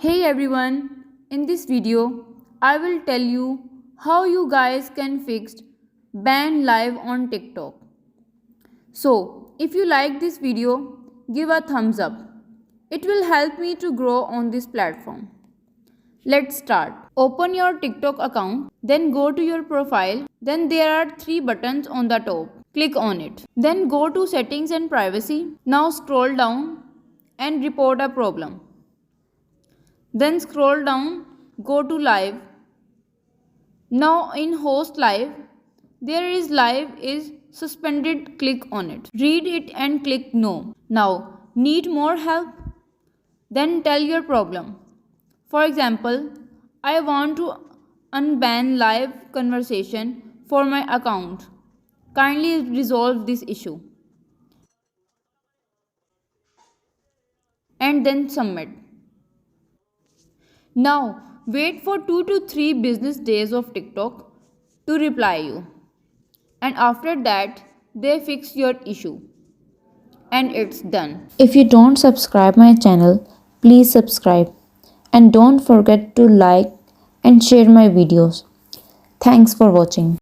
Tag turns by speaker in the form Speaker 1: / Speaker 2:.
Speaker 1: Hey everyone, in this video I will tell you how you guys can fix ban live on TikTok. So, if you like this video, give a thumbs up. It will help me to grow on this platform. Let's start. Open your TikTok account, then go to your profile, then there are three buttons on the top. Click on it. Then go to settings and privacy. Now scroll down and report a problem. Then scroll down, go to live. Now in host live, there is live is suspended, click on it. Read it and click no. Now, need more help? Then tell your problem. For example, I want to unban live conversation for my account. Kindly resolve this issue. And then submit. Now, wait for 2 to 3 business days of TikTok to reply you. And after that, they fix your issue. And it's done.
Speaker 2: If you don't subscribe my channel, please subscribe and don't forget to like and share my videos. Thanks for watching.